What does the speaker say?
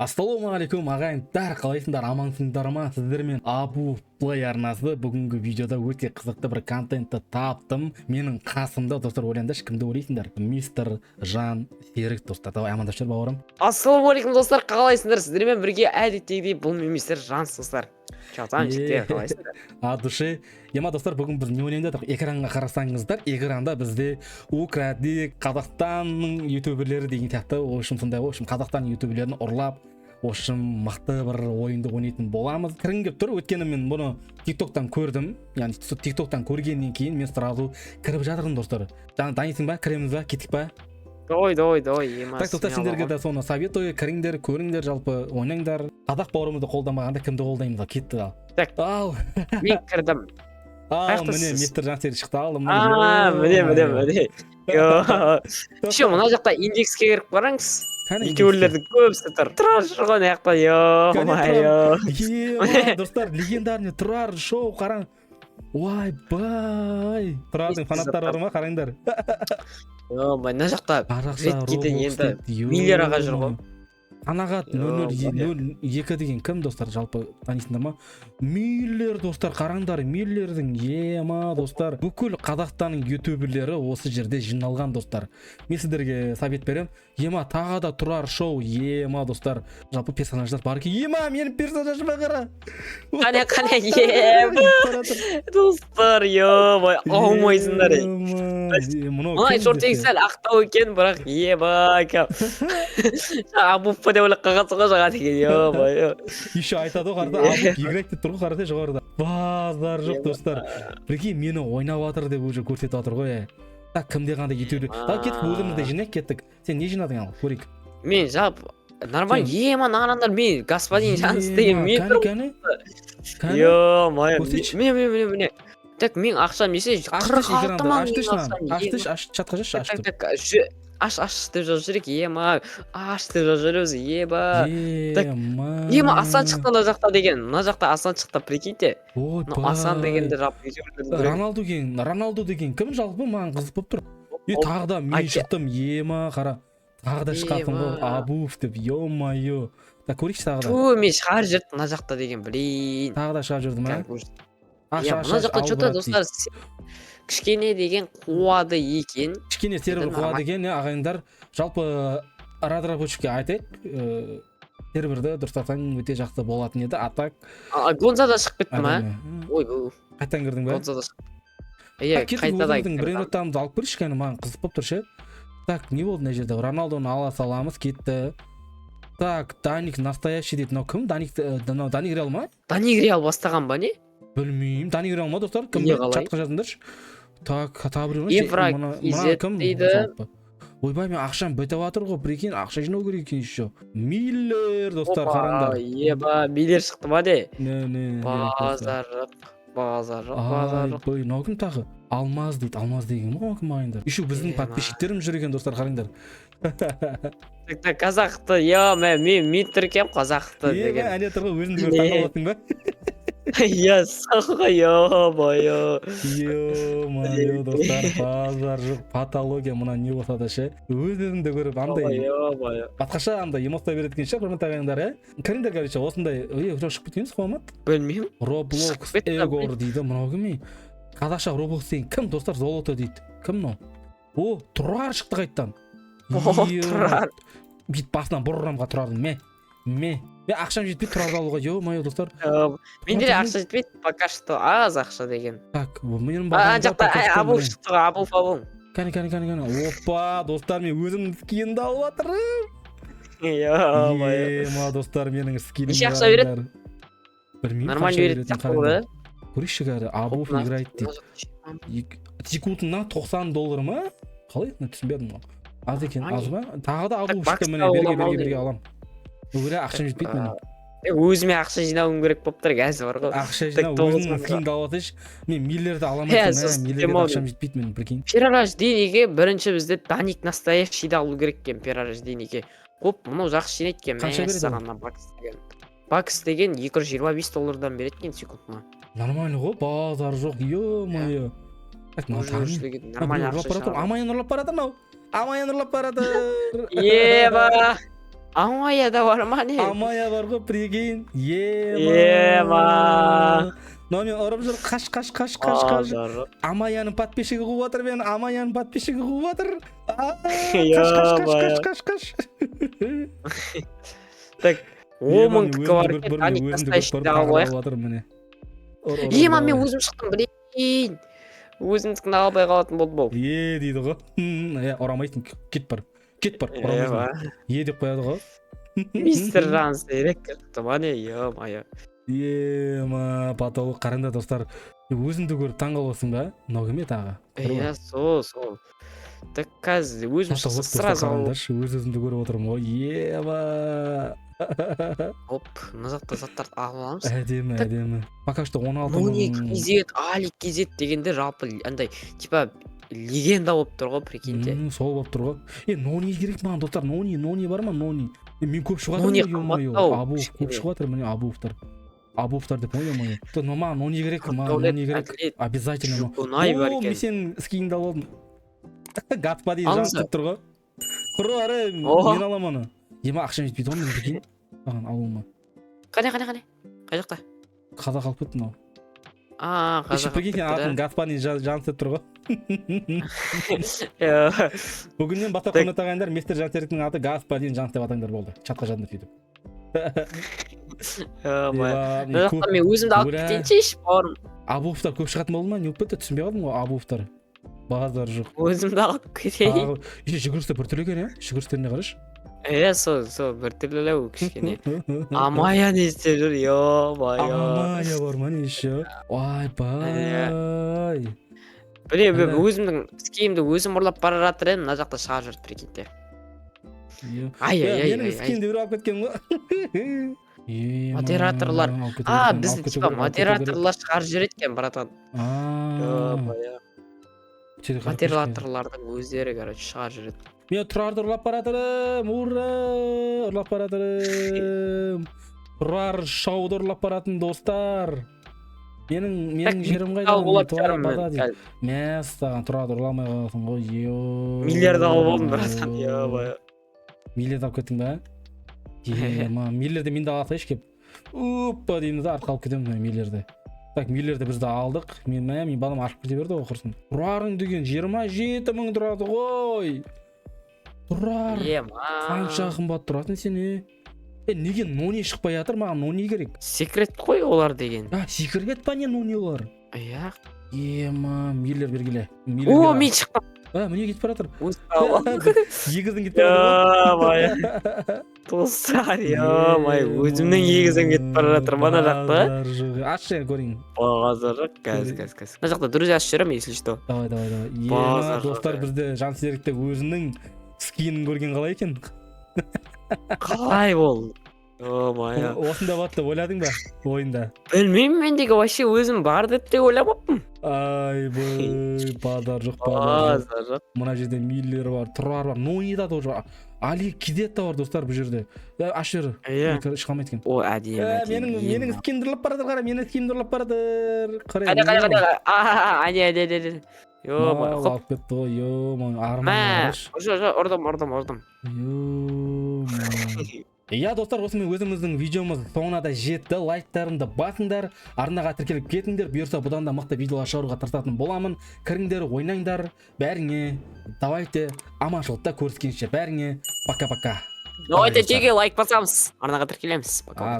Ассалаумағалейкум ағайындар, қалайсыңдар, амансыңдар ма? Сіздермен Абу Плей арнасы бүгінгі видеода өте қызықты бір контентті таптым. Менің қасымда, достар, ойлаңдаршы, кімді ойлайсыңдар? Мистер Жан Серік, достар. Давай амандасыңдар бауырым. Ассалаумағалейкум достар, қалайсыңдар? Сіздермен бірге әдеттегідей бұл мистер Жан, достар. Чатан жігіттер, қалайсыңдар? От души. Ема достар, бүгін біз не ойлаймыз? Экранға қарасаңыздар, экранда бізде укради Қазақстанның ютуберлері деген сияқты, в общем, сондай, в общем, Қазақстан ютуберлерін ұрлап, в общем, мықты бір ойынды ойнайтын боламыз. Кіріңгеп тұр, өткені мен бұны тиктоктан көрдім. Яғни тиктоктан көргеннен кейін мен сразу кіріп жатырмын, достар. Жаңа дайынсың ба? Кіреміз ба? Кеттік па? Давай, Так, достар, сендерге де соны советую, кіріңдер, көріңдер, жалпы ойнаңдар. Қазақ бауырымызды қолдамағанда кімді қолдаймыз? Кетті ал. Так, ал мен кірдім. ал міне мистер Жан Серік шықты. ал Міне. Еще мына жақта индекске кіріп қараңыз. Ютуберлердің көбісі тұр. Тұрар шоу ана жақта, достар, легендарный Тұрар шоу қараң. Ойбай, Тұрардың фанаттары бар ма? Қараңдар. Мына жақта редкиден енді миллиарға жүр ғой. Анағат 002 деген кім, достар, жалпы танисыңдар ма? Миллер, достар, қараңдар, Миллердің ема, достар, бүкіл Қазақстанның ютуберлері осы жерде жиналған, достар. Мен сіздерге совет берем. Ема, тағы да Тұрар шоу, ема, достар, жалпы персонаждар бар ки. Ема, менің персонажыма қара. Қане, ема, достар, ема, аумайсыңдар. Мұнай шортегі сәл ақтау екен, бірақ ема, Абуфа деп ойлап қалғансың ғой жаңа деген, ема. Еще айтады ғой, қарда, Абуф играть деп тұр ғой, қарда, жоғарыда. Базар жоқ, достар. Бірге мені ойнап жатыр деп уже көрсетіп жатыр ғой. Так, кімде қандай ютубер. Кеттік, өзімізде жинайық, кеттік. Сен не жинадың ал, көрейік. Мен жалпы нормально, ема, нағандар, мен господин Жанс деген мен тұр. Міне. Так, мен ақшам несе 46 мың ақшам. Аш, чатқа жаш, Аш деп жазып жүрек, ема, аш деп жазып жүрміз, ема. Ема, Асан шықты мына жақта деген, мына жақта Асан шықты, прикиньте. Асан дегенде Роналду деген кім жалпы, маған қызық болып тұр. Тағы да мен шықтым, ема, қара. Тағы да шыққансың ғой, Абуф деп, ё-майо. Көрейікші тағы да. Мен шығар жүрді мына жақта деген, блин. Тағы да шығар жүрді ма? Мына жақта что-то, достар, кішкене деген қуады екен. Кішкене сервер қуады екен, ағайындар. Жалпы разработчикке айтайық, серверді дұрыстатсаң өте жақсы болатын еді. Атак. Гонза да шығып кетті ма? Ой, бұл. Қайттан кірдің ба? Гонза да шығып. Қайтадан кірдің. Брейнроттарымызды алып көрші, кәне маған қызық болып тұр ше. Так, не болды мына жерде? Роналдоны ала саламыз, кетті. Так, Даник настоящий дейді. Мынау кім? Даник Реал ма? Даник Реал бастаған ба не? Білмеймін. Даник Реал ма, достар? Кім чатқа жазыңдаршы. Так, табыр дейді. Ойбай, мен ақшам бітіп жатыр ғой, прикинь, ақша жинау керек екен еще. Миллер, достар, қараңдар. Еба, миллер шықты ма де? Базарық. Ай, мынау кім тағы? Алмаз дейді, алмаз деген ма кім ағайындар? Еще біздің подписчиктерім жүр екен, достар, қараңдар. Қазақты, мен түркем қазақты деген. Әне тұрғы өзіңді көріп таңдап алатын ба? Саққа, ё-майо, достар, базар жоқ, патология, мұна не болса да ше. Өзіңді көріп, андай, батқаша андай эмоция береді ше, құрметті ағайындар, кіріңдер, короче, осындай, шығып кеткенсіз қуамат? Білмеймін. Roblox Егор дейді, мынау кім? Қазақша Roblox деген кім, достар, золото дейді. Кім мынау? О, Тұрар шықты қайттан. Тұрар. Бит басынан бұрырамға Тұрардың, мен ақшам жетпейді Тұрарды алуға, ё-майо, достар. Менде де ақша жетпейді, пока что аз ақша деген. Так, менің жақта Абуф шықты, Абуф. Кәне. Опа, достар, мен өзімнің скинді алып жатырмын. Ё-майо. Достар, менің скинім. Неше ақша береді? Білмеймін, нормально береді сияқты. Көрейші кәрі, Абуф играет дейді. Секундына $90 ма? Қалай? Түсінбедім ғой. Аз екен, аз ба? Тағы да Абуф шықты, міне, берге алам. Өгіре ақшам жетпейді менің. Өзіме ақша жинауым керек болып тұр, қазір бар ғой. Ақша жинау, өзіңнің скинді алып атыш. Мен миллерді аламайсың, миллерді ақшам жетпейді менің, прикинь. Перерождениеге бірінші бізде Даник настоящийді алу керек кен перерождениеге. Қоп, мұнау жақсы жинайды кен. Қанша береді? Бакс деген $225 береді кен секундына. Нормально ғой, базар жоқ, ё-майо. Нормально ақша жинау. Амайын ұрлап барады мынау. Амайын ұрлап барады. Еба. Амаяда бар ма не? Амая бар ғой, прикинь. Ема. Но мен ұрып жүр, қаш. Базар. Амаяның подписчигі қуып отыр, мен Амаяның подписчигі қуып отыр. Қаш. Так, 10.000 тікі бар екен, Даник настоящий дағы қояйық. Ема, мен өзім шықтым, блин. Өзімдікін албай қалатын болды бұл. Дейді ғой. Ұрамайсың, кет бар, ұрамайсың. Деп қояды ғой. Мистер Жанс ерек кіріпті ма не, ема. Ема, потолық қараңда достар. Өзіңді көріп таңғаласың ба? Мынау кім еді аға? Сол. Так қазір өзім шықса сразу алып. Өзімді көріп отырмын ғой. Ема. Оп, мына жақта заттарды алып аламыз. Әдемі. Пока что 16 Нони кезет, Али кезет дегенде жалпы андай типа легенда болып тұр ғой, прикиньте. Сол болып тұр ғой. Нони керек маған достар. Нони бар ма? Нони. Мен көп шығып Нони жатырмын. Абуов көп шығып жатыр міне, Абуовтар деп ойламай. Маған Нони керек, Обязательно. Мен сен скиніңді алып алдым. Господи, жанып тұр ғой. Құры ары, мен алам оны. Ема ақшам жетпейді ғой, мен прикинь. Аған алуыма. Қане? Қай жақта? Қазақ алып кетті мынау. Қазақ. Прикинь, атын господин Жансет тұр ғой. Бүгіннен бастап құрметті ағайындар, мистер Жансеттің аты господин Жанс деп атаңдар болды. Чатқа жазыңдар сөйтіп. Мына жақта мен өзімді алып кетейінші бауырым. Абуовтар көп шығатын болды ма? Не болып кетті? Түсінбей қалдым ғой, Абуовтар. Базар жоқ. Өзімді алып кетейін. Жүгірісті бір түрлі екен, жүгірістеріне қараш. Сол бір түрлілеу кішкене. Амая не істеп жүр, Амая бар ма не еще? Ойбай. Біле, өзімдің скимді өзім ұрлап бара жатыр едім, мына жақта шыға жүрді, прикиньте. Менің скимді бір алып кеткен ғой. Модераторлар. Біздің типа модераторлар шығар жүр еткен, братан. Модераторлардың өздері, короче, шығар жүреді. Мен Тұрарды ұрлап баратырым, ұрлап баратырым. Тұрар шауды ұрлап баратын достар. Менің жерім қайда? Мәстаған Тұрарды ұрламай қаласың ғой. Миллиард алып алдым, братан. Миллиард алып кеттің ба? Миллиарды мен де аласайшы кеп. Оппа дейміз да, арқалып кетемін миллиарды. Так, миллиарды бізді алдық. Мен балам ашып кете берді ғой құрсын. Тұрарың деген 27 мың тұрады ғой. Тұрар, қанша қымбат тұратын сені? Неге Нони шықпай жатыр? Маған Нони керек. Секрет қой олар деген. Секрет па не Нони олар? Миллер бергеле. О, мен шықтым. Міне кетіп баратыр. Егіздің кетіп баратыр. Достар, өзімнің егізім кетіп баратыр. Мана жақта. Ашшы көрейін. Базар, кәз. Мына жақта друзья ашып жүрем, если что. Давай. Достар, бізді Жансерікте өзінің скинін көрген қалай екен? Қалай бол? Осында бат деп ойладың ба ойында? Білмеймін, мендегі вообще өзім бар деп те ойламаппын. Айбай, базар жоқ. Мына жерде Миллер бар, Тұрар бар, Нони да тоже. Али Кидет та бар достар бұл жерде. Аш жер. Шығамайды екен. О, әдемі. Менің скинімді ұрлап баратыр, қара, менің скинімді ұрлап баратыр. Әне. Алып кетті ғой, арман. Ұрдым. Достар, осымен өзіміздің видеомыз соңына да жетті. Лайктарымды басыңдар, арнаға тіркеліп кетіңдер. Бұйырса бұдан да мықты видеолар шығаруға тырысатын боламын. Кіріңдер, ойнаңдар. Бәріңе давайте аманшылықта көріскенше. Бәріңе пока-пока. Давайте жеге лайк басамыз. Арнаға тіркелеміз. Пока.